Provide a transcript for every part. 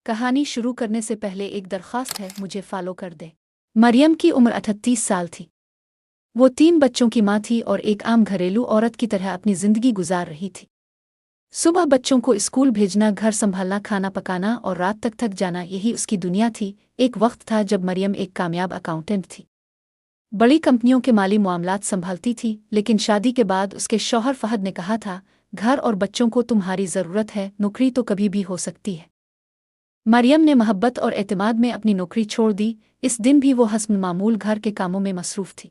कहानी शुरू करने से पहले एक दरख्वास्त है, मुझे फॉलो कर दे। मरियम की उम्र 38 साल थी। वो 3 बच्चों की माँ थी और एक आम घरेलू औरत की तरह अपनी जिंदगी गुजार रही थी। सुबह बच्चों को स्कूल भेजना, घर संभालना, खाना पकाना और रात तक थक जाना, यही उसकी दुनिया थी। एक वक्त था जब मरियम एक कामयाब अकाउंटेंट थी, बड़ी कंपनियों के माली मामलात संभालती थी। लेकिन शादी के बाद उसके शौहर फहद ने कहा था, घर और बच्चों को तुम्हारी ज़रूरत है, नौकरी तो कभी भी हो सकती है। मरियम ने मोहब्बत और एतमाद में अपनी नौकरी छोड़ दी। इस दिन भी वो हस्ब मामूल घर के कामों में मसरूफ़ थी।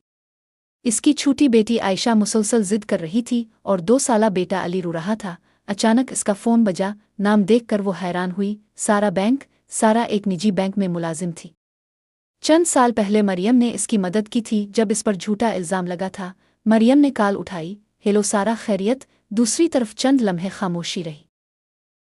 इसकी छोटी बेटी आयशा मुसलसल जिद कर रही थी और 2 साला बेटा अली रो रहा था। अचानक इसका फ़ोन बजा। नाम देखकर वो हैरान हुई, सारा बैंक। सारा एक निजी बैंक में मुलाजिम थी। चंद साल पहले मरियम ने इसकी मदद की थी जब इस पर झूठा इल्ज़ाम लगा था। मरियम ने कॉल उठाई, हेलो सारा, खैरियत? दूसरी तरफ चंद लम्हे खामोशी रही।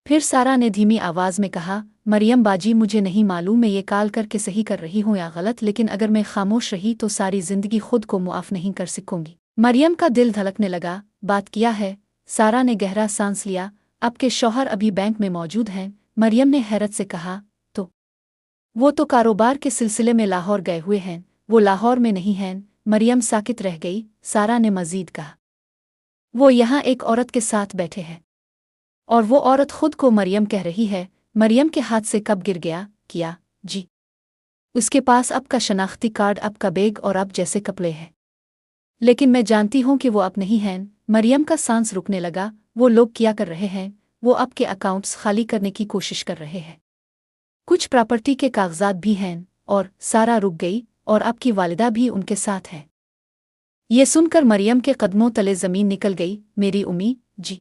फिर सारा ने धीमी आवाज़ में कहा, मरियम बाजी, मुझे नहीं मालूम मैं ये कॉल करके सही कर रही हूँ या गलत, लेकिन अगर मैं खामोश रही तो सारी ज़िंदगी खुद को मुआफ़ नहीं कर सकूंगी। मरियम का दिल धड़कने लगा। बात किया है? सारा ने गहरा सांस लिया। आपके शौहर अभी बैंक में मौजूद हैं? मरियम ने हैरत से कहा। तो वो तो कारोबार के सिलसिले में लाहौर गए हुए हैं। वो लाहौर में नहीं हैं। मरियम साकित रह गई। सारा ने मज़ीद कहा, वो यहाँ एक औरत के साथ बैठे हैं और वो औरत खुद को मरियम कह रही है। मरियम के हाथ से कब गिर गया। किया जी। उसके पास अब का शनाख्ती कार्ड, अब का बैग और अब जैसे कपड़े हैं, लेकिन मैं जानती हूँ कि वो अब नहीं हैं। मरियम का सांस रुकने लगा। वो लोग क्या कर रहे हैं? वो अब के अकाउंट्स खाली करने की कोशिश कर रहे हैं। कुछ प्रॉपर्टी के कागजात भी हैं। और सारा रुक गई। और अब की वालिदा भी उनके साथ है। ये सुनकर मरियम के कदमों तले ज़मीन निकल गई। मेरी उम्मी जी।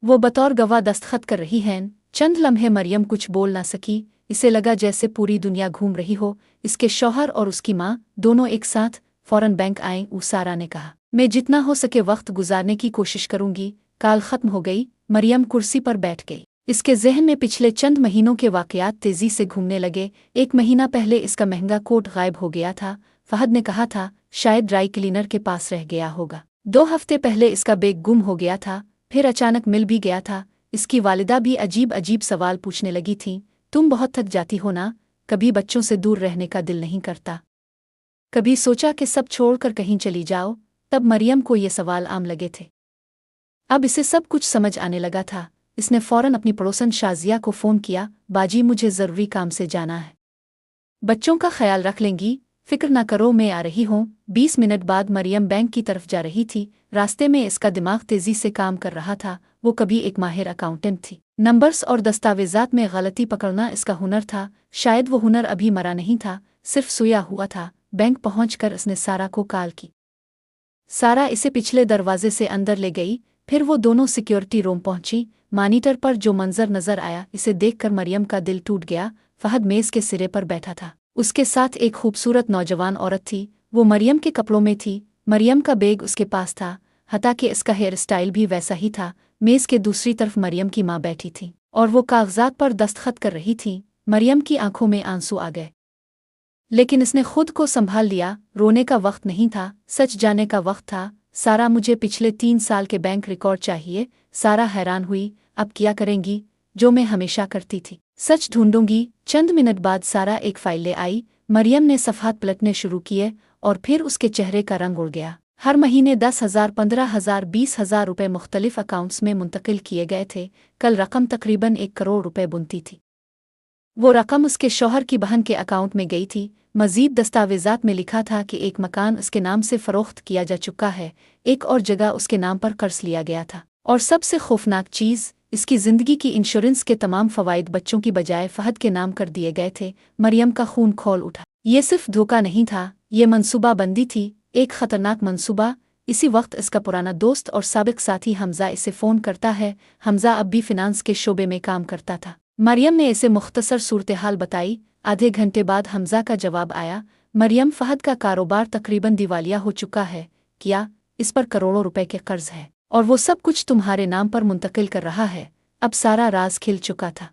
वो बतौर गवाह दस्तखत कर रही हैं। चंद लम्हे मरियम कुछ बोल ना सकी। इसे लगा जैसे पूरी दुनिया घूम रही हो। इसके शौहर और उसकी माँ दोनों एक साथ फौरन बैंक आए। सारा ने कहा, मैं जितना हो सके वक्त गुजारने की कोशिश करूंगी। काल खत्म हो गई। मरियम कुर्सी पर बैठ गई। इसके जहन में पिछले चंद महीनों के वाकयात तेजी से घूमने लगे। 1 महीना पहले इसका महंगा कोट गायब हो गया था। फहद ने कहा था शायद ड्राई क्लीनर के पास रह गया होगा। 2 हफ्ते पहले इसका बैग गुम हो गया था। फिर अचानक मिल भी गया था। इसकी वालिदा भी अजीब अजीब सवाल पूछने लगी थीं। तुम बहुत थक जाती हो ना? कभी बच्चों से दूर रहने का दिल नहीं करता? कभी सोचा कि सब छोड़कर कहीं चली जाओ? तब मरियम को ये सवाल आम लगे थे। अब इसे सब कुछ समझ आने लगा था। इसने फौरन अपनी पड़ोसन शाजिया को फ़ोन किया, बाजी मुझे ज़रूरी काम से जाना है। बच्चों का ख्याल रख लेंगी? फिक्र न करो, मैं आ रही हूँ। 20 मिनट बाद मरियम बैंक की तरफ जा रही थी। रास्ते में इसका दिमाग तेजी से काम कर रहा था। वो कभी एक माहिर अकाउंटेंट थी। नंबर्स और दस्तावेजात में गलती पकड़ना इसका हुनर था। शायद वो हुनर अभी मरा नहीं था, सिर्फ सोया हुआ था। बैंक पहुंचकर इसने सारा को कॉल की। सारा इसे पिछले दरवाजे से अंदर ले गई। फिर वो दोनों सिक्योरिटी रूम पहुंची। मॉनिटर पर जो मंजर नजर आया, इसे देखकर मरियम का दिल टूट गया। फहद मेज़ के सिरे पर बैठा था। उसके साथ एक खूबसूरत नौजवान औरत थी। वो मरियम के कपड़ों में थी। मरियम का बैग उसके पास था, हता कि इसका हेयर स्टाइल भी वैसा ही था। मेज़ के दूसरी तरफ मरियम की माँ बैठी थी और वो कागजात पर दस्तखत कर रही थी। मरियम की आंखों में आंसू आ गए, लेकिन इसने खुद को संभाल लिया। रोने का वक्त नहीं था, सच जाने का वक्त था। सारा, मुझे पिछले 3 साल के बैंक रिकॉर्ड चाहिए। सारा हैरान हुई, अब क्या करेंगी? जो मैं हमेशा करती थी, सच ढूंढूंगी। चंद मिनट बाद सारा एक फाइल ले आई। मरियम ने सफ़हात पलटने शुरू किए और फिर उसके चेहरे का रंग उड़ गया। हर महीने 10,000, 15,000, 20,000 रुपये मुख्तलिफ अकाउंट्स में मुंतकिल किए गए थे। कल रकम तकरीबन 1 करोड़ रुपए बुनती थी। वो रकम उसके शौहर की बहन के अकाउंट में गई थी। मज़ीद दस्तावेजात में लिखा था कि एक मकान उसके नाम से फ़रोख्त किया जा चुका है। एक और जगह उसके नाम पर कर्ज लिया गया था। और सबसे खौफनाक चीज़, इसकी ज़िंदगी की इंश्योरेंस के तमाम फ़वाइद बच्चों की बजाय फ़हद के नाम कर दिए गए थे। मरियम का खून खौल उठा। ये सिर्फ धोखा नहीं था, ये मनसूबाबंदी थी, एक ख़तरनाक मनसूबा। इसी वक्त इसका पुराना दोस्त और साबिक साथी हमज़ा इसे फ़ोन करता है। हमज़ा अब भी फ़िनांस के शोबे में काम करता था। मरियम ने इसे मुख्तसर सूरत-ए-हाल बताई। आधे घंटे बाद हमज़ा का जवाब आया, मरियम, फ़हद का कारोबार तकरीबन दिवालिया हो चुका है। क्या? इस पर करोड़ों रुपए के कर्ज है और वो सब कुछ तुम्हारे नाम पर मुंतकिल कर रहा है। अब सारा राज खिल चुका था।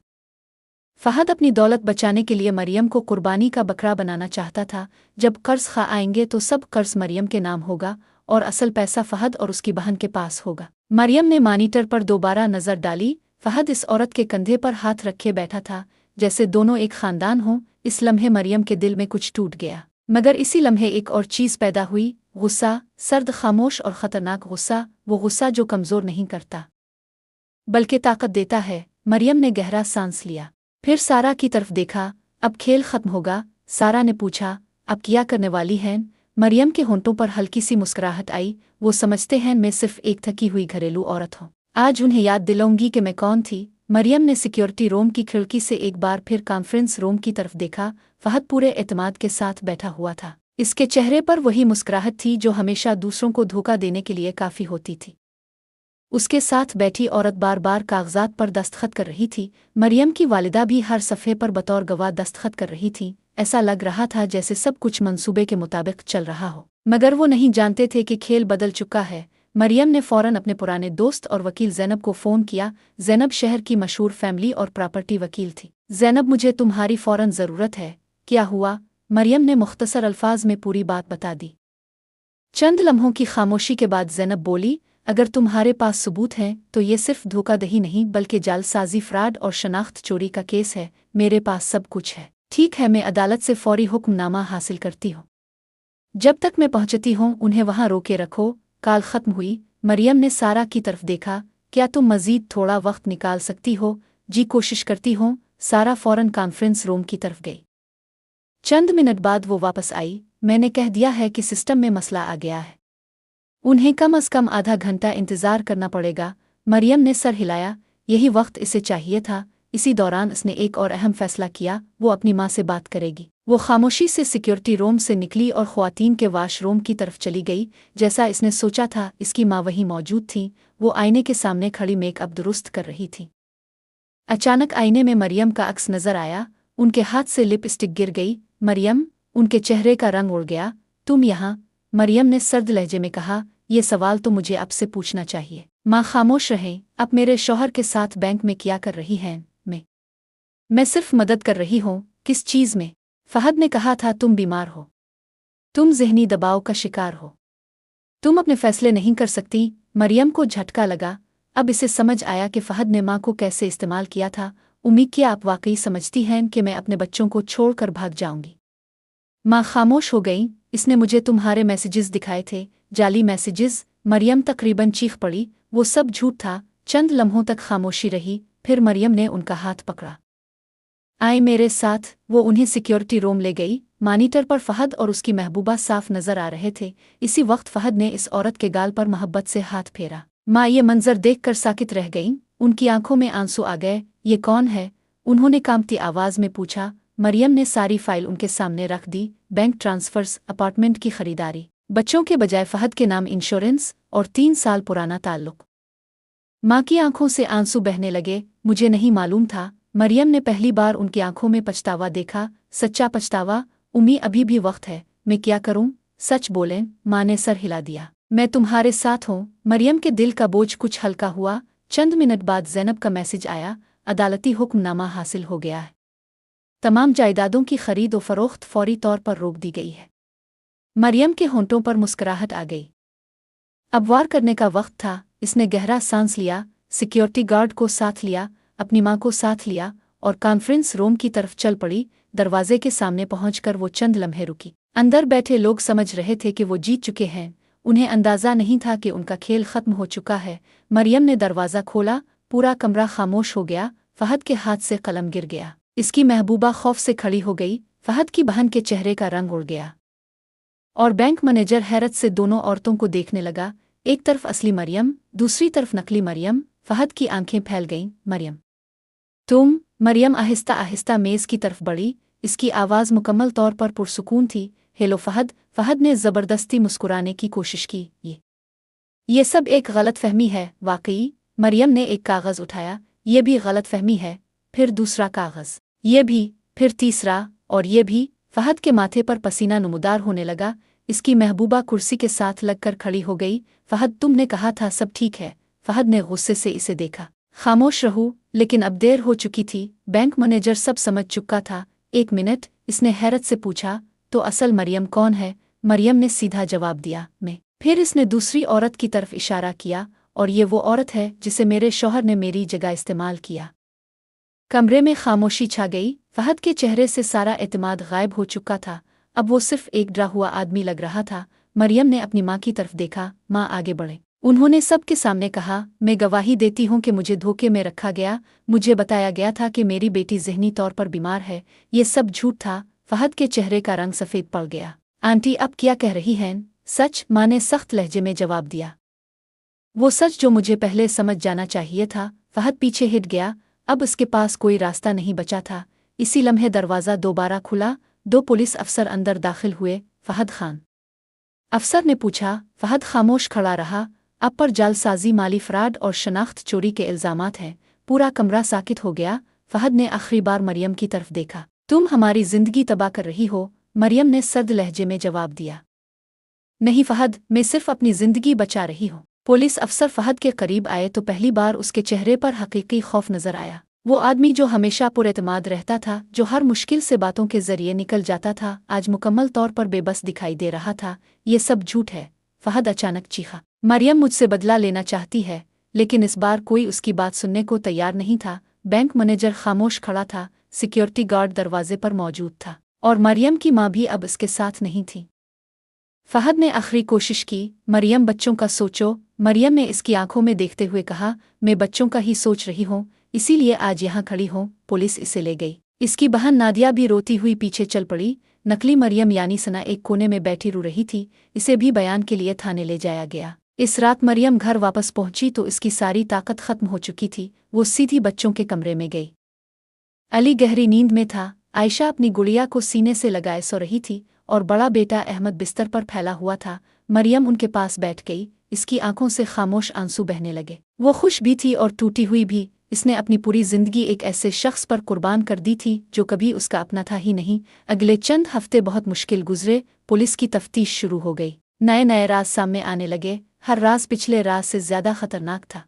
फ़हद अपनी दौलत बचाने के लिए मरियम को कुर्बानी का बकरा बनाना चाहता था। जब कर्ज खा आएंगे तो सब कर्ज मरियम के नाम होगा और असल पैसा फ़हद और उसकी बहन के पास होगा। मरियम ने मॉनिटर पर दोबारा नज़र डाली। फ़हद इस औरत के कंधे पर हाथ रखे बैठा था। जैसे दोनों एक खानदान हों। इस लम्हे मरियम के दिल में कुछ टूट गया, मगर इसी लम्हे एक और चीज़ पैदा हुई, गुस्सा, सर्द, खामोश और ख़तरनाक गुस्सा। वो गुस्सा जो कमज़ोर नहीं करता बल्कि ताकत देता है। मरियम ने गहरा सांस लिया, फिर सारा की तरफ देखा। अब खेल खत्म होगा? सारा ने पूछा। अब क्या करने वाली हैं? मरियम के होंठों पर हल्की सी मुस्कुराहट आई। वो समझते हैं मैं सिर्फ एक थकी हुई घरेलू औरत हूँ। आज उन्हें याद दिलाऊंगी कि मैं कौन थी। मरियम ने सिक्योरिटी रूम की खिड़की से एक बार फिर कॉन्फ्रेंस रूम की तरफ देखा। फहद पूरे एतमाद के साथ बैठा हुआ था। इसके चेहरे पर वही मुस्कुराहट थी जो हमेशा दूसरों को धोखा देने के लिए काफ़ी होती थी। उसके साथ बैठी औरत बार बार कागजात पर दस्तखत कर रही थी। मरियम की वालिदा भी हर सफ़े पर बतौर गवाह दस्तखत कर रही थी। ऐसा लग रहा था जैसे सब कुछ मंसूबे के मुताबिक चल रहा हो, मगर वो नहीं जानते थे कि खेल बदल चुका है। मरियम ने फ़ौरन अपने पुराने दोस्त और वकील ज़ैनब को फ़ोन किया। ज़ैनब शहर की मशहूर फैमिली और प्रॉपर्टी वकील थी। ज़ैनब, मुझे तुम्हारी फ़ौरन ज़रूरत है। क्या हुआ? मरियम ने मुख्तसर अल्फाज में पूरी बात बता दी। चंद लम्हों की खामोशी के बाद ज़ैनब बोली, अगर तुम्हारे पास सबूत हैं तो ये सिर्फ धोखाधड़ी नहीं बल्कि जालसाजी, फ्रॉड और शनाख्त चोरी का केस है। मेरे पास सब कुछ है। ठीक है, मैं अदालत से फौरी हुक्मनामा हासिल करती हूँ। जब तक मैं पहुंचती हूँ उन्हें वहां रोके रखो। कॉल खत्म हुई। मरियम ने सारा की तरफ देखा। क्या तुम मजीद थोड़ा वक्त निकाल सकती हो? जी, कोशिश करती हूँ। सारा फौरन कॉन्फ्रेंस रूम की तरफ गई। चंद मिनट बाद वो वापस आई। मैंने कह दिया है कि सिस्टम में मसला आ गया है। उन्हें कम से कम आधा घंटा इंतज़ार करना पड़ेगा। मरियम ने सर हिलाया। यही वक्त इसे चाहिए था। इसी दौरान उसने एक और अहम फैसला किया। वो अपनी माँ से बात करेगी। वो खामोशी से सिक्योरिटी रूम से निकली और ख्वातीन के वाशरूम की तरफ चली गई। जैसा इसने सोचा था, इसकी माँ वहीं मौजूद थी। वो आईने के सामने खड़ी मेकअप दुरुस्त कर रही थी। अचानक आईने में मरियम का अक्स नजर आया। उनके हाथ से लिपस्टिक गिर गई। मरियम, उनके चेहरे का रंग उड़ गया। तुम यहाँ? मरियम ने सर्द लहजे में कहा। ये सवाल तो मुझे आपसे पूछना चाहिए। माँ खामोश रहें। अब मेरे शौहर के साथ बैंक में क्या कर रही हैं? मैं सिर्फ मदद कर रही हूँ। किस चीज़ में? फहद ने कहा था तुम बीमार हो, तुम ज़हनी दबाव का शिकार हो, तुम अपने फैसले नहीं कर सकती। मरियम को झटका लगा। अब इसे समझ आया कि फहद ने माँ को कैसे इस्तेमाल किया था। उम्मीद किया आप वाकई समझती हैं कि मैं अपने बच्चों को छोड़कर भाग जाऊंगी। माँ खामोश हो गई। इसने मुझे तुम्हारे मैसेजेस दिखाए थे, जाली मैसेजेस। मरियम तकरीबन चीख पड़ी। वो सब झूठ था। चंद लम्हों तक खामोशी रही, फिर मरियम ने उनका हाथ पकड़ा। आए मेरे साथ। वो उन्हें सिक्योरिटी रूम ले गई। मॉनिटर पर फहद और उसकी महबूबा साफ नजर आ रहे थे। इसी वक्त फहद ने इस औरत के गाल पर मोहब्बत से हाथ फेरा। माँ ये मंजर देखकर साकित रह गईं। उनकी आंखों में आंसू आ गए। ये कौन है? उन्होंने कांपती आवाज में पूछा। मरियम ने सारी फाइल उनके सामने रख दी। बैंक ट्रांसफर्स, अपार्टमेंट की खरीदारी, बच्चों के बजाय फहद के नाम इंश्योरेंस और 3 साल पुराना ताल्लुक। माँ की आंखों से आंसू बहने लगे। मुझे नहीं मालूम था। मरियम ने पहली बार उनकी आंखों में पछतावा देखा, सच्चा पछतावा। उम्मी, अभी भी वक्त है। मैं क्या करूं? सच बोलें। माँ ने सर हिला दिया। मैं तुम्हारे साथ हूं। मरियम के दिल का बोझ कुछ हल्का हुआ। चंद मिनट बाद ज़ैनब का मैसेज आया। अदालती हुक्मनामा हासिल हो गया है। तमाम जायदादों की खरीद और फरोख्त फौरी तौर पर रोक दी गई है। मरियम के होंठों पर मुस्कुराहट आ गई। अब वार करने का वक्त था। इसने गहरा सांस लिया, सिक्योरिटी गार्ड को साथ लिया, अपनी माँ को साथ लिया और कॉन्फ्रेंस रूम की तरफ चल पड़ी। दरवाजे के सामने पहुंचकर वो चंद लम्हे रुकी। अंदर बैठे लोग समझ रहे थे कि वो जीत चुके हैं। उन्हें अंदाजा नहीं था कि उनका खेल खत्म हो चुका है। मरियम ने दरवाज़ा खोला। पूरा कमरा खामोश हो गया। फहद के हाथ से कलम गिर गया। इसकी महबूबा खौफ से खड़ी हो गई। फहद की बहन के चेहरे का रंग उड़ गया और बैंक मैनेजर हैरत से दोनों औरतों को देखने लगा। एक तरफ असली मरियम, दूसरी तरफ नकली मरियम। फहद की आंखें फैल गईं। मरियम, तुम? मरियम आहिस्ता आहिस्ता मेज़ की तरफ बढ़ी। इसकी आवाज़ मुकम्मल तौर पर पुरसुकून थी। हेलो फहद। फहद ने ज़बरदस्ती मुस्कुराने की कोशिश की। ये सब एक गलतफहमी है। वाकई? मरियम ने एक कागज़ उठाया। ये भी गलतफहमी है। फिर दूसरा कागज़। ये भी। फिर तीसरा। और ये भी। फहद के माथे पर पसीना नुमदार होने लगा। इसकी महबूबा कुर्सी के साथ लगकर खड़ी हो गई। फहद, तुमने कहा था सब ठीक है। फहद ने गुस्से से इसे देखा। खामोश रहूं, लेकिन अब देर हो चुकी थी। बैंक मैनेजर सब समझ चुका था। 1 मिनट, इसने हैरत से पूछा। तो असल मरियम कौन है? मरियम ने सीधा जवाब दिया, मैं। फिर इसने दूसरी औरत की तरफ इशारा किया। और ये वो औरत है जिसे मेरे शौहर ने मेरी जगह इस्तेमाल किया। कमरे में खामोशी छा गई। फहद के चेहरे से सारा एतमाद गायब हो चुका था। अब वो सिर्फ एक डरा हुआ आदमी लग रहा था। मरियम ने अपनी माँ की तरफ देखा। माँ आगे बढ़े। उन्होंने सबके सामने कहा, मैं गवाही देती हूँ कि मुझे धोखे में रखा गया। मुझे बताया गया था कि मेरी बेटी ज़हनी तौर पर बीमार है। ये सब झूठ था। फहद के चेहरे का रंग सफ़ेद पड़ गया। आंटी अब क्या कह रही हैं? सच, माँ ने सख्त लहजे में जवाब दिया। वो सच जो मुझे पहले समझ जाना चाहिए था। फहद पीछे हिट गया। अब उसके पास कोई रास्ता नहीं बचा था। इसी लम्हे दरवाज़ा दोबारा खुला। 2 पुलिस अफसर अंदर दाखिल हुए। फहद खान, अफसर ने पूछा। फहद खामोश खड़ा रहा। अब पर जालसाजी, माली फ्रॉड और शनाख्त चोरी के इल्ज़ामात हैं। पूरा कमरा साकित हो गया। फहद ने आखिरी बार मरियम की तरफ देखा। तुम हमारी जिंदगी तबाह कर रही हो, मरियम ने सर्द लहजे में जवाब दिया। नहीं फहद, मैं सिर्फ अपनी जिंदगी बचा रही हूँ। पुलिस अफसर फहद के करीब आए तो पहली बार उसके चेहरे पर हकीकी खौफ नजर आया। वो आदमी जो हमेशा पुरएतमाद रहता था, जो हर मुश्किल से बातों के जरिए निकल जाता था, आज मुकम्मल तौर पर बेबस दिखाई दे रहा था। ये सब झूठ है। फहद अचानक चीखा। मरियम मुझसे बदला लेना चाहती है। लेकिन इस बार कोई उसकी बात सुनने को तैयार नहीं था। बैंक मैनेजर खामोश खड़ा था। सिक्योरिटी गार्ड दरवाजे पर मौजूद था। और मरियम की माँ भी अब उसके साथ नहीं थी। फहद ने आखिरी कोशिश की। मरियम, बच्चों का सोचो। मरियम ने इसकी आंखों में देखते हुए कहा, मैं बच्चों का ही सोच रही हूँ, इसीलिए आज यहाँ खड़ी हूँ। पुलिस इसे ले गई। इसकी बहन नादिया भी रोती हुई पीछे चल पड़ी। नकली मरियम यानी सना एक कोने में बैठी रो रही थी। इसे भी बयान के लिए थाने ले जाया गया। इस रात मरियम घर वापस पहुंची तो इसकी सारी ताकत खत्म हो चुकी थी। वो सीधी बच्चों के कमरे में गई। अली गहरी नींद में था। आयशा अपनी गुड़िया को सीने से लगाए सो रही थी और बड़ा बेटा अहमद बिस्तर पर फैला हुआ था। मरियम उनके पास बैठ गई। इसकी आंखों से खामोश आंसू बहने लगे। वो खुश भी थी और टूटी हुई भी। इसने अपनी पूरी जिंदगी एक ऐसे शख्स पर कुर्बान कर दी थी जो कभी उसका अपना था ही नहीं। अगले चंद हफ्ते बहुत मुश्किल गुजरे। पुलिस की तफ्तीश शुरू हो गई। नए नए राज सामने आने लगे। हर राज पिछले राज से ज्यादा खतरनाक था।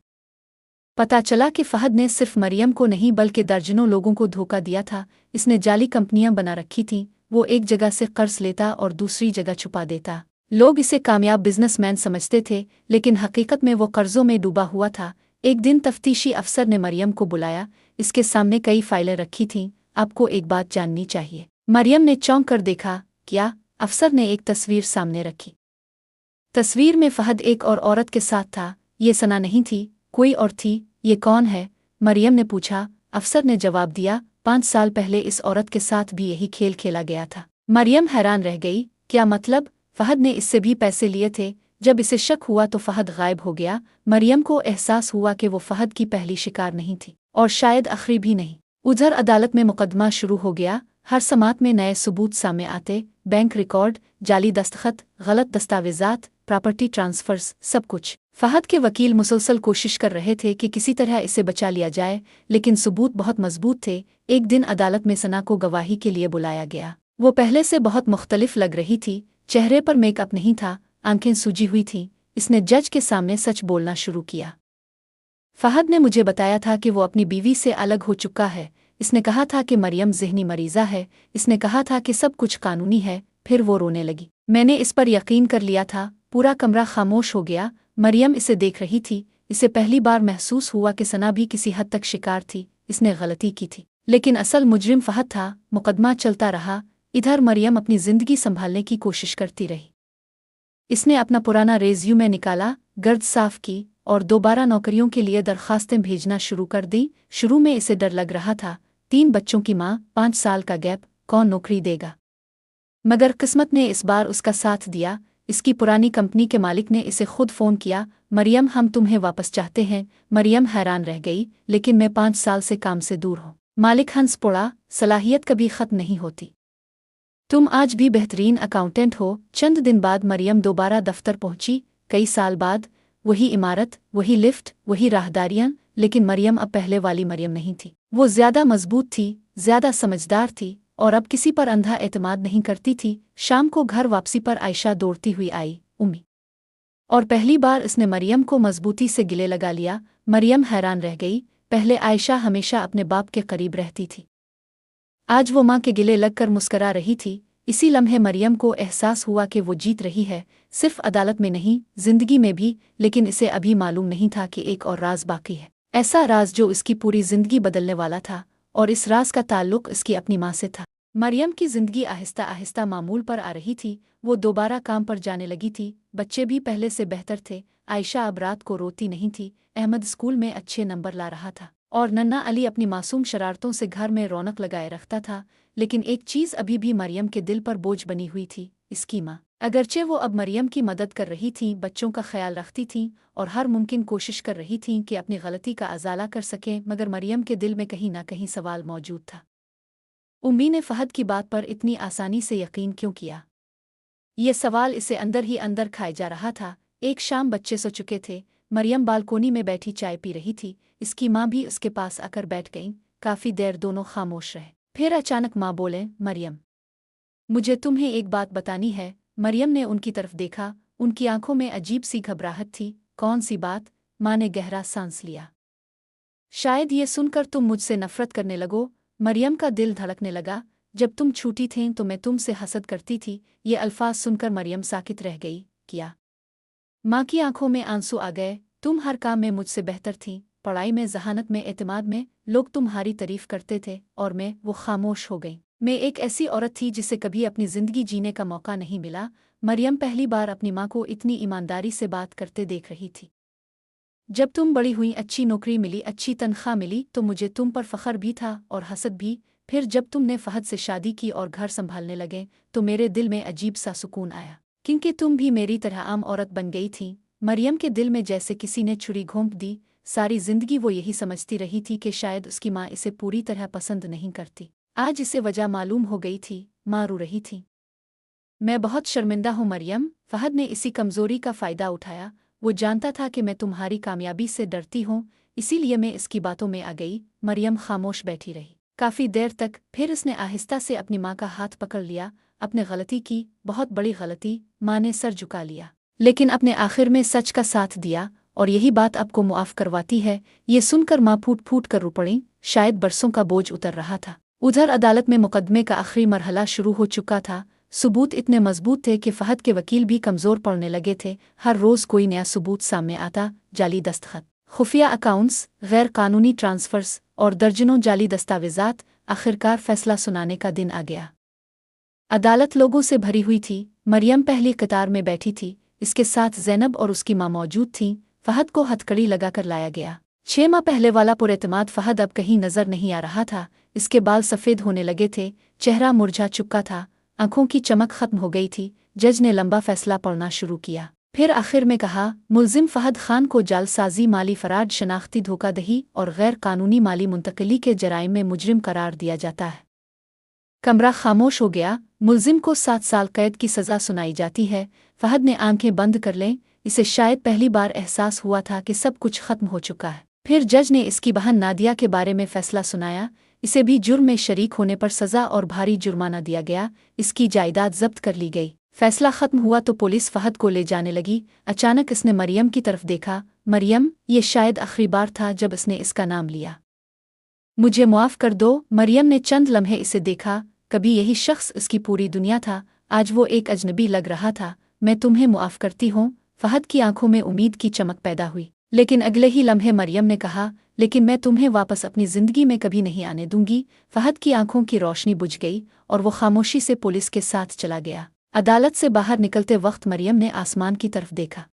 पता चला कि फहद ने सिर्फ मरियम को नहीं बल्कि दर्जनों लोगों को धोखा दिया था। इसने जाली कंपनियां बना रखी थीं। वो एक जगह से कर्ज लेता और दूसरी जगह छुपा देता। लोग इसे कामयाब बिजनेसमैन समझते थे, लेकिन हकीकत में वो कर्जों में डूबा हुआ था। एक दिन तफ्तीशी अफसर ने मरियम को बुलाया। इसके सामने कई फाइलें रखी थीं। आपको एक बात जाननी चाहिए। मरियम ने चौंक कर देखा। क्या? अफसर ने एक तस्वीर सामने रखी। तस्वीर में फहद एक और औरत के साथ था। ये सना नहीं थी, कोई और थी। ये कौन है? मरियम ने पूछा। अफसर ने जवाब दिया, 5 साल पहले इस औरत के साथ भी यही खेल खेला गया था। मरियम हैरान रह गई। क्या मतलब? फहद ने इससे भी पैसे लिए थे। जब इसे शक हुआ तो फहद गायब हो गया। मरियम को एहसास हुआ कि वो फहद की पहली शिकार नहीं थी और शायद आखिरी भी नहीं। उधर अदालत में मुकदमा शुरू हो गया। हर समात में नए सबूत सामने आते। बैंक रिकॉर्ड, जाली दस्तखत, गलत दस्तावेजात, प्रॉपर्टी ट्रांसफर्स, सब कुछ। फहद के वकील मुसलसल कोशिश कर रहे थे कि किसी तरह इसे बचा लिया जाए, लेकिन सबूत बहुत मजबूत थे। एक दिन अदालत में सना को गवाही के लिए बुलाया गया। वो पहले से बहुत मुख्तलिफ लग रही थी। चेहरे पर मेकअप नहीं था, आंखें सूजी हुई थीं। इसने जज के सामने सच बोलना शुरू किया। फहद ने मुझे बताया था कि वो अपनी बीवी से अलग हो चुका है। इसने कहा था कि मरियम ज़हनी मरीज़ा है। इसने कहा था कि सब कुछ कानूनी है। फिर वो रोने लगी। मैंने इस पर यकीन कर लिया था। पूरा कमरा खामोश हो गया। मरियम इसे देख रही थी। इसे पहली बार महसूस हुआ कि सना भी किसी हद तक शिकार थी। इसने गलती की थी, लेकिन असल मुजरिम फहद था। मुकदमा चलता रहा। इधर मरियम अपनी जिंदगी संभालने की कोशिश करती रही। इसने अपना पुराना रेज्यूमे निकाला, गर्द साफ की और दोबारा नौकरियों के लिए दरखास्तें भेजना शुरू कर दी। शुरू में इसे डर लग रहा था। 3 बच्चों की माँ, 5 साल का गैप, कौन नौकरी देगा? मगर किस्मत ने इस बार उसका साथ दिया। इसकी पुरानी कंपनी के मालिक ने इसे खुद फ़ोन किया। मरियम, हम तुम्हें वापस चाहते हैं। मरियम हैरान रह गई। लेकिन मैं 5 साल से काम से दूर हूँ। मालिक हंस पड़ा। सलाहियत कभी ख़त्म नहीं होती। तुम आज भी बेहतरीन अकाउंटेंट हो। चंद दिन बाद मरियम दोबारा दफ्तर पहुंची। कई साल बाद वही इमारत, वही लिफ्ट, वही राहदारियां, लेकिन मरियम अब पहले वाली मरियम नहीं थी। वो ज्यादा मजबूत थी, ज्यादा समझदार थी और अब किसी पर अंधा एतमाद नहीं करती थी। शाम को घर वापसी पर आयशा दौड़ती हुई आई। उम्मी। और पहली बार इसने मरियम को मजबूती से गिले लगा लिया। मरियम हैरान रह गई। पहले आयशा हमेशा अपने बाप के करीब रहती थी। आज वो माँ के गिले लगकर मुस्करा रही थी। इसी लम्हे मरियम को एहसास हुआ कि वो जीत रही है, सिर्फ अदालत में नहीं, जिंदगी में भी। लेकिन इसे अभी मालूम नहीं था कि एक और राज बाकी है। ऐसा राज जो इसकी पूरी जिंदगी बदलने वाला था। और इस राज का ताल्लुक इसकी अपनी माँ से था। मरियम की जिंदगी आहिस्ता आहिस्ता मामूल पर आ रही थी। वो दोबारा काम पर जाने लगी थी, बच्चे भी पहले से बेहतर थे। आयशा अब रात को रोती नहीं थी। अहमद स्कूल में अच्छे नंबर ला रहा था और नन्ना अली अपनी मासूम शरारतों से घर में रौनक लगाए रखता था। लेकिन एक चीज़ अभी भी मरियम के दिल पर बोझ बनी हुई थी, इसकी माँ। अगरचे वो अब मरियम की मदद कर रही थीं, बच्चों का ख्याल रखती थीं और हर मुमकिन कोशिश कर रही थीं कि अपनी गलती का अजाला कर सकें, मगर मरियम के दिल में कहीं ना कहीं सवाल मौजूद था। उम्मी ने फहद की बात पर इतनी आसानी से यकीन क्यों किया? ये सवाल इसे अंदर ही अंदर खाए जा रहा था। एक शाम बच्चे सो चुके थे। मरियम बालकोनी में बैठी चाय पी रही थी। इसकी माँ भी उसके पास आकर बैठ गईं। काफ़ी देर दोनों खामोश रहे। फिर अचानक माँ बोले, मरियम, मुझे तुम्हें एक बात बतानी है। मरियम ने उनकी तरफ देखा। उनकी आंखों में अजीब सी घबराहट थी। कौन सी बात? माँ ने गहरा सांस लिया। शायद ये सुनकर तुम मुझसे नफरत करने लगो। मरियम का दिल धड़कने लगा। जब तुम छोटी थीं तो मैं तुमसे हसद करती थी। ये अल्फाज सुनकर मरियम साकित रह गई। क्या? माँ की आंखों में आंसू आ गए। तुम हर काम में मुझसे बेहतर थीं, पढ़ाई में, जहानत में, एतमाद में। लोग तुम्हारी तारीफ करते थे और मैं। वो खामोश हो गई। मैं एक ऐसी औरत थी जिसे कभी अपनी जिंदगी जीने का मौका नहीं मिला। मरियम पहली बार अपनी माँ को इतनी ईमानदारी से बात करते देख रही थी। जब तुम बड़ी हुई, अच्छी नौकरी मिली, अच्छी तनख्वाह मिली, तो मुझे तुम पर फख्र भी था और हसद भी। फिर जब तुमने फहद से शादी की और घर संभालने लगे तो मेरे दिल में अजीब सा सुकून आया, क्योंकि तुम भी मेरी तरह आम औरत बन गई थी। मरियम के दिल में जैसे किसी ने छुरी घोंप दी। सारी जिंदगी वो यही समझती रही थी कि शायद उसकी माँ इसे पूरी तरह पसंद नहीं करती। आज इसे वजह मालूम हो गई थी। माँ रो रही थी। मैं बहुत शर्मिंदा हूँ मरियम। फहद ने इसी कमजोरी का फ़ायदा उठाया। वो जानता था कि मैं तुम्हारी कामयाबी से डरती हूँ, इसीलिए मैं इसकी बातों में आ गई। मरियम खामोश बैठी रही काफ़ी देर तक। फिर उसने आहिस्ता से अपनी माँ का हाथ पकड़ लिया। अपने गलती की, बहुत बड़ी गलती। माँ ने सर झुका लिया, लेकिन अपने आखिर में सच का साथ दिया और यही बात आपको मुआफ़ करवाती है। ये सुनकर माँ फूट फूट कर रो पड़ी। शायद बरसों का बोझ उतर रहा था। उधर अदालत में मुकदमे का आखिरी मरहला शुरू हो चुका था। सबूत इतने मजबूत थे कि फहद के वकील भी कमज़ोर पड़ने लगे थे। हर रोज़ कोई नया सबूत सामने आता। जाली दस्तखत, खुफिया अकाउंट्स, गैर कानूनी ट्रांसफ़र्स और दर्जनों जाली दस्तावेज़ात। आखिरकार फैसला सुनाने का दिन आ गया। अदालत लोगों से भरी हुई थी। मरियम पहली कतार में बैठी थी। इसके साथ ज़ैनब और उसकी माँ मौजूद थीं। फहद को हथकड़ी लगाकर लाया गया। 6 माह पहले वाला पुरएतमाद फहद अब कहीं नजर नहीं आ रहा था। इसके बाल सफ़ेद होने लगे थे, चेहरा मुरझा चुका था, आंखों की चमक खत्म हो गई थी। जज ने लंबा फैसला पढ़ना शुरू किया। फिर आखिर में कहा, मुल्जिम फहद खान को जालसाजी, माली फराड, शनाख्ती धोखाधही और गैर कानूनी माली मुंतकली के जराइम में मुजरिम करार दिया जाता है। कमरा खामोश हो गया। मुल्जिम को 7 साल कैद की सज़ा सुनाई जाती है। फहद ने आंखें बंद कर लें। इसे शायद पहली बार एहसास हुआ था कि सब कुछ खत्म हो चुका है। फिर जज ने इसकी बहन नादिया के बारे में फैसला सुनाया। इसे भी जुर्म में शरीक होने पर सज़ा और भारी जुर्माना दिया गया। इसकी जायदाद जब्त कर ली गई। फैसला खत्म हुआ तो पुलिस फहद को ले जाने लगी। अचानक इसने मरियम की तरफ देखा। मरियम, ये शायद आखिरी बार था जब इसने इसका नाम लिया। मुझे मुआफ़ कर दो। मरियम ने चंद लम्हे इसे देखा। कभी यही शख्स इसकी पूरी दुनिया था, आज वो एक अजनबी लग रहा था। मैं तुम्हें मुआफ़ करती हूँ। फहद की आंखों में उम्मीद की चमक पैदा हुई। लेकिन अगले ही लम्हे मरियम ने कहा, लेकिन मैं तुम्हें वापस अपनी ज़िंदगी में कभी नहीं आने दूंगी। फहद की आंखों की रोशनी बुझ गई और वो खामोशी से पुलिस के साथ चला गया। अदालत से बाहर निकलते वक्त मरियम ने आसमान की तरफ देखा।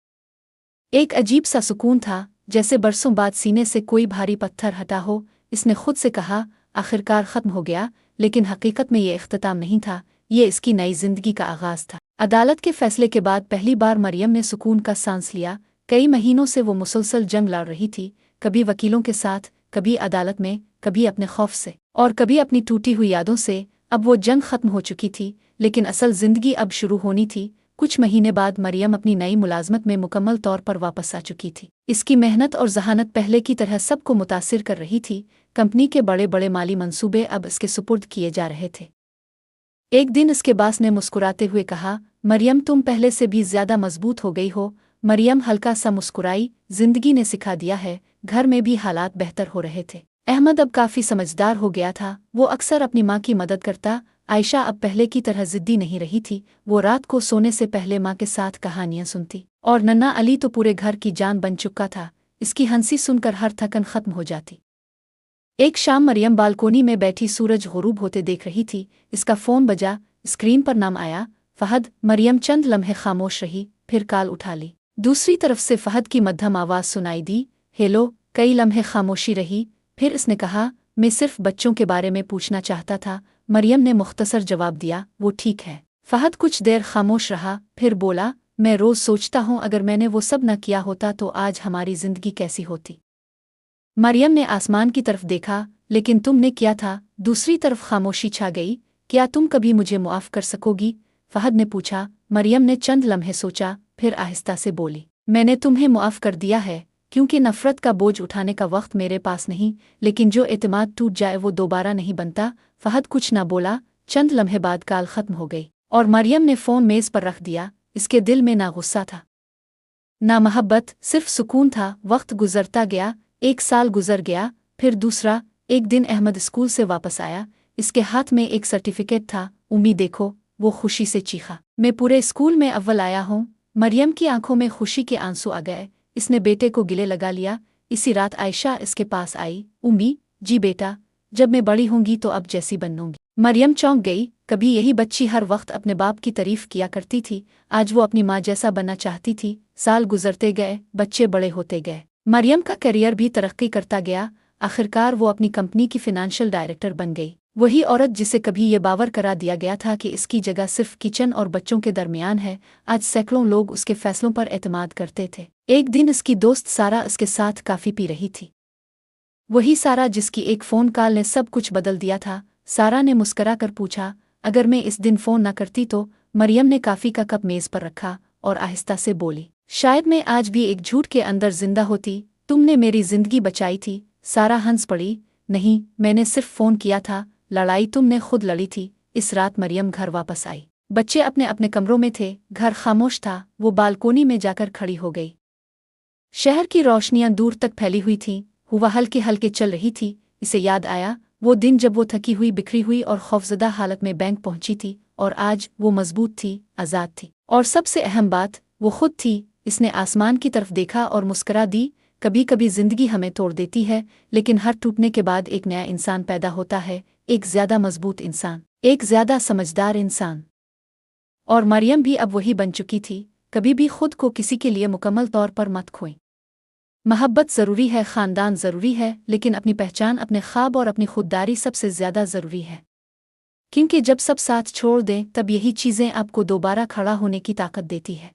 एक अजीब सा सुकून था, जैसे बरसों बाद सीने से कोई भारी पत्थर हटा हो। इसने खुद से कहा, आखिरकार ख़त्म हो गया। लेकिन हकीकत में ये इख्तिताम नहीं था, ये इसकी नई जिंदगी का आगाज़ था। अदालत के फैसले के बाद पहली बार मरियम ने सुकून का सांस लिया। कई महीनों से वो मुसलसल जंग लड़ रही थी, कभी वकीलों के साथ, कभी अदालत में, कभी अपने खौफ से और कभी अपनी टूटी हुई यादों से। अब वो जंग खत्म हो चुकी थी, लेकिन असल जिंदगी अब शुरू होनी थी। कुछ महीने बाद मरियम अपनी नई मुलाजमत में मुकम्मल तौर पर वापस आ चुकी थी। इसकी मेहनत और जहानत पहले की तरह सबको मुतासिर कर रही थी। कंपनी के बड़े बड़े माली मंसूबे अब इसके सुपुर्द किए जा रहे थे। एक दिन इसके बास ने मुस्कुराते हुए कहा, मरियम, तुम पहले से भी ज्यादा मजबूत हो गई हो। मरियम हल्का सा मुस्कुराई। जिंदगी ने सिखा दिया है। घर में भी हालात बेहतर हो रहे थे। अहमद अब काफी समझदार हो गया था। वो अक्सर अपनी माँ की मदद करता। आयशा अब पहले की तरह जिद्दी नहीं रही थी। वो रात को सोने से पहले माँ के साथ कहानियां सुनती। और नन्ना अली तो पूरे घर की जान बन चुका था। इसकी हंसी सुनकर हर थकन खत्म हो जाती। एक शाम मरियम बालकोनी में बैठी सूरज गुरूब होते देख रही थी। इसका फ़ोन बजा, स्क्रीन पर नाम आया फ़हद। मरियम चंद लम्हे खामोश रही, फिर कॉल उठा ली। दूसरी तरफ से फ़हद की मध्यम आवाज़ सुनाई दी, हेलो। कई लम्हे खामोशी रही, फिर इसने कहा, मैं सिर्फ बच्चों के बारे में पूछना चाहता था। मरियम ने मुख्तसर जवाब दिया, वो ठीक है। फ़हद कुछ देर खामोश रहा, फिर बोला, मैं रोज़ सोचता हूँ अगर मैंने वो सब न किया होता तो आज हमारी ज़िंदगी कैसी होती। मरियम ने आसमान की तरफ देखा, लेकिन तुमने किया था। दूसरी तरफ खामोशी छा गई। क्या तुम कभी मुझे मुआफ़ कर सकोगी? फ़हद ने पूछा। मरियम ने चंद लम्हे सोचा, फिर आहिस्ता से बोली, मैंने तुम्हें मुआफ़ कर दिया है, क्योंकि नफ़रत का बोझ उठाने का वक्त मेरे पास नहीं, लेकिन जो एतमाद टूट जाए वो दोबारा नहीं बनता। फ़हद कुछ न बोला। चंद लम्हे बाद कॉल ख़त्म हो गई और मरियम ने फ़ोन मेज़ पर रख दिया। इसके दिल में ना गुस्सा था, ना मोहब्बत, सिर्फ सुकून था। वक्त गुजरता गया। एक साल गुजर गया, फिर दूसरा। एक दिन अहमद स्कूल से वापस आया। इसके हाथ में एक सर्टिफिकेट था। उम्मी देखो, वो खुशी से चीखा, मैं पूरे स्कूल में अव्वल आया हूँ। मरियम की आंखों में खुशी के आंसू आ गए। इसने बेटे को गिले लगा लिया। इसी रात आयशा इसके पास आई। उम्मी, जी बेटा, जब मैं बड़ी होंगी तो अब जैसी बनूंगी। मरियम चौंक गई। कभी यही बच्ची हर वक्त अपने बाप की तारीफ किया करती थी, आज वो अपनी माँ जैसा बनना चाहती थी। साल गुजरते गए, बच्चे बड़े होते गए, मरियम का करियर भी तरक्की करता गया। आखिरकार वो अपनी कंपनी की फाइनेंशियल डायरेक्टर बन गई। वही औरत जिसे कभी ये बावर करा दिया गया था कि इसकी जगह सिर्फ किचन और बच्चों के दरमियान है, आज सैकड़ों लोग उसके फैसलों पर एतमाद करते थे। एक दिन इसकी दोस्त सारा इसके साथ काफ़ी पी रही थी। वही सारा जिसकी एक फ़ोन कॉल ने सब कुछ बदल दिया था। सारा ने मुस्करा कर पूछा, अगर मैं इस दिन फ़ोन न करती तो? मरियम ने काफ़ी का कप मेज़ पर रखा और आहिस्ता से बोली, शायद मैं आज भी एक झूठ के अंदर जिंदा होती। तुमने मेरी जिंदगी बचाई थी। सारा हंस पड़ी, नहीं, मैंने सिर्फ फ़ोन किया था, लड़ाई तुमने खुद लड़ी थी। इस रात मरियम घर वापस आई। बच्चे अपने अपने कमरों में थे, घर खामोश था। वो बालकोनी में जाकर खड़ी हो गई। शहर की रोशनियां दूर तक फैली हुई थीं, हवा हल्के हल्के चल रही थी। इसे याद आया वो दिन जब वो थकी हुई, बिखरी हुई और खौफजदा हालत में बैंक पहुंची थी, और आज वो मजबूत थी, आज़ाद थी, और सबसे अहम बात, वो खुद थी। इसने आसमान की तरफ देखा और मुस्करा दी। कभी कभी जिंदगी हमें तोड़ देती है, लेकिन हर टूटने के बाद एक नया इंसान पैदा होता है, एक ज्यादा मजबूत इंसान, एक ज्यादा समझदार इंसान। और मरियम भी अब वही बन चुकी थी। कभी भी खुद को किसी के लिए मुकम्मल तौर पर मत खोएं। मोहब्बत ज़रूरी है, ख़ानदान ज़रूरी है, लेकिन अपनी पहचान, अपने ख्वाब और अपनी खुददारी सबसे ज़्यादा ज़रूरी है। क्योंकि जब सब साथ छोड़ दें, तब यही चीज़ें आपको दोबारा खड़ा होने की ताकत देती है।